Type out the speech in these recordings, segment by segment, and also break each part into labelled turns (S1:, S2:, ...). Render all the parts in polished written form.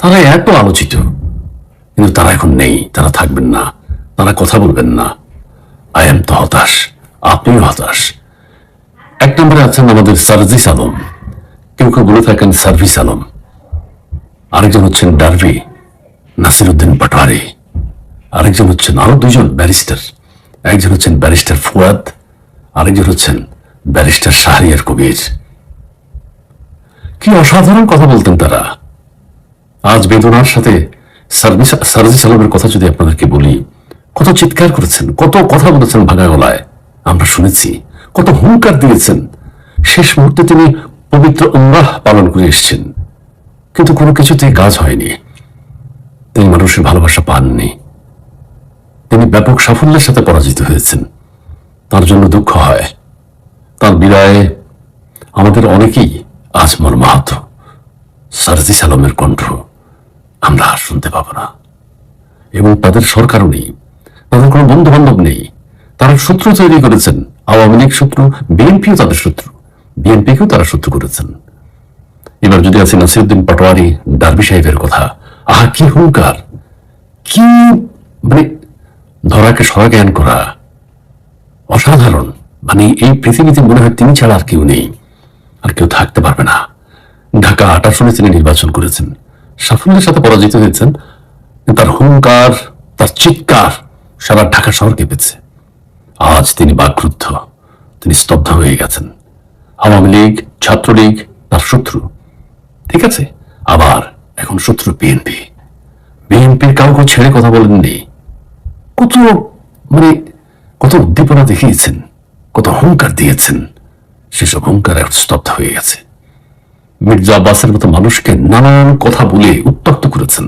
S1: তারা এত আলোচিত, কিন্তু তারা এখন নেই, তারা থাকবেন না, তারা কথা বলবেন না। আই এম তো হতাশ, আপনিও হতাশ। এক নম্বরে আছেন আমাদের সার্জিস আলম, কেউ কেউ বলে থাকেন সার্ভিস আলম। আরেকজন হচ্ছেন ডারভি নাসিরউদ্দিন পাটোয়ারি। আরেকজন হচ্ছেন আরো দুজন ব্যারিস্টার, একজন হচ্ছেন ব্যারিস্টার ফুয়াদ, আরেকজন হচ্ছেন ব্যারিস্টার শাহরিয়ার কবির। কি অসাধারণ কথা বলতেন তারা। আজ বেদনার সাথে সার্জিস আলমের কথা যদি আপনাদেরকে বলি, কত চিৎকার করেছেন, কত কথা বলেছেন ভাঙা গলায়, আমরা শুনেছি। কত হুঙ্কার দিয়েছেন। শেষ মুহূর্তে তিনি পবিত্র উমরাহ পালন করে এসেছেন, কিন্তু কোনো কিছুতেই কাজ হয়নি। তিনি মানুষের ভালোবাসা পাননি। তিনি ব্যাপক সাফল্যের সাথে পরাজিত হয়েছেন। তার জন্য দুঃখ হয়। তার বিদায়ে আমাদের অনেকেই আজ মর্মাহত। সার্জিস আলমের কণ্ঠ আমরা আর শুনতে পাবো না। এবং তাদের সরকারও নেই, তাদের কোনো বন্ধু বান্ধব নেই। তারা শত্রু তৈরি করেছেন। আওয়ামী লীগ শত্রু, বিএনপিও তাদের শত্রু, বিএনপিকেও তারা শত্রু করেছেন। এবার যদি আছে নাসিরউদ্দিন পাটোয়ারি, ডারবি সাহেবের কথা, আহা কি হুঙ্কার, কি মানে ধরাকে সরা জ্ঞান করা, অসাধারণ। মানে এই পৃথিবীতে মনে হয় তিনি ছাড়া আর কেউ নেই, আর কেউ থাকতে পারবে না। ঢাকা ৮ আসনে তিনি নির্বাচন করেছেন, সাফল্যের সাথে পরাজিত হয়েছেন। তার হুঙ্কার, তার চিৎকার সারা ঢাকা শহর কেঁপেছে। আজ তিনি বাকরুদ্ধ, তিনি স্তব্ধ হয়ে গেছেন। আওয়ামী লীগ, ছাত্রলীগ তার শত্রু, ঠিক আছে। আবার এখন শত্রু বিএনপি। বিএনপির কাউকে ছেড়ে কথা বলেননি। কত মানে কত উদ্দীপনা দেখিয়েছেন, কত হুঙ্কার দিয়েছেন, সেসব হুঙ্কার এখন স্তব্ধ হয়ে গেছে। মির্জা আব্বাসের মতো মানুষকে নানান কথা বলে উত্তক্ত করেছেন।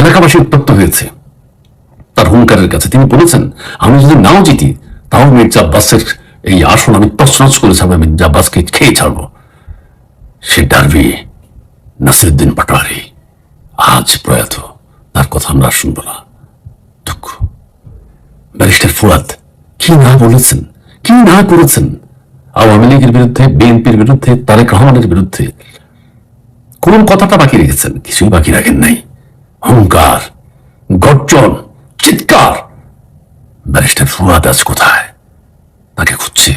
S1: এলাকাবাসী উত্তক্ত হয়েছে তার হুঙ্কারের কাছে। তিনি বলেছেন, আমি যদি নাও জিতি, তাও মির্জা আব্বাসের এই আসন আমি তছনছ করে ছাড়বো, মির্জা আব্বাসকে খেয়ে ছাড়বো। সে ডারবি নাসিরউদ্দিন পাটোয়ারি আজ প্রয়াত, তার কথা আমরা শুনবো না। দুঃখ। ব্যারিস্টার ফুয়াদ কি না বলেছেন, কি না করেছেন আওয়ামী লীগের বিরুদ্ধে, বিএনপির বিরুদ্ধে, তারেক রহমানের বিরুদ্ধে। কোন কথাটা বাকি রেখেছেন? কিছুই বাকি রাখেন নাই। হুঙ্কার, গর্জন, চিৎকার। ব্যারিস্টার ফুয়াদ আজ কোথায়? তাকে খুঁজছে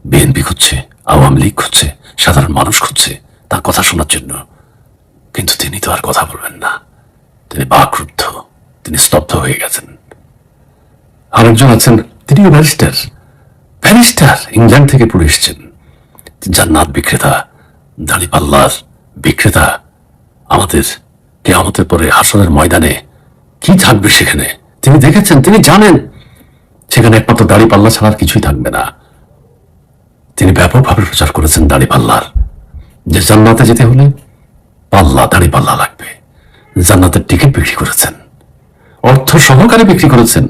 S1: বিএনপি, খুঁজছে আওয়ামী লীগ, খুঁজছে সাধারণ মানুষ, খুঁজছে তার কথা শোনার জন্য। কিন্তু তিনি তো আর কথা বলবেন না। তিনি বাকরুদ্ধ, তিনি স্তব্ধ হয়ে গেছেন। আরেকজন আছেন, তিনিও ব্যারিস্টার, ব্যারিস্টার ইংল্যান্ড থেকে পড়ে এসেছেন। জান্নাত বিক্রেতা, দাড়িপাল্লার বিক্রেতা। আমাদের কিয়ামতের পরে হাসরের ময়দানে কি থাকবে সেখানে তিনি দেখেছেন, তিনি জানেন সেখানে একমাত্র দাড়িপাল্লা ছাড়া আর কিছুই থাকবে না। তিনি ব্যাপকভাবে প্রচার করেছেন দাড়িপাল্লার, যে জান্নাতে যেতে হলে পাল্লা, দাড়িপাল্লা লাগবে। জান্নাতের টিকিট বিক্রি করেছেন, অর্থ সহকারে বিক্রি করেছেন।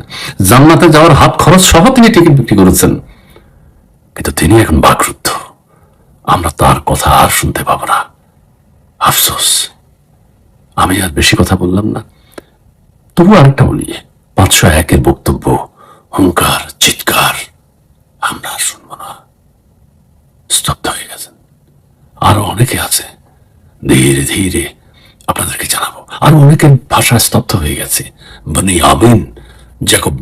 S1: জান্নাতে যাওয়ার হাত খরচ সহ তিনি টিকিট বিক্রি করেছেন। কিন্তু তিনি এখন বাকরুদ্ধ। আমরা তার কথা আর শুনতে পাবো না। আফসোস। আমি আর বেশি কথা বললাম না, তবু আরেকটা বলি। 501-এর বক্তব্য, হুঙ্কার, চিৎকার আমরা আর শুনবো না। স্তব্ধ হয়ে গেছেন। আরো অনেকে আছে, ধীরে ধীরে আপনাদেরকে জানাবো। আরো অনেকের ভাষা স্তব্ধ হয়ে গেছে। বনি আমিন, জ্যাকব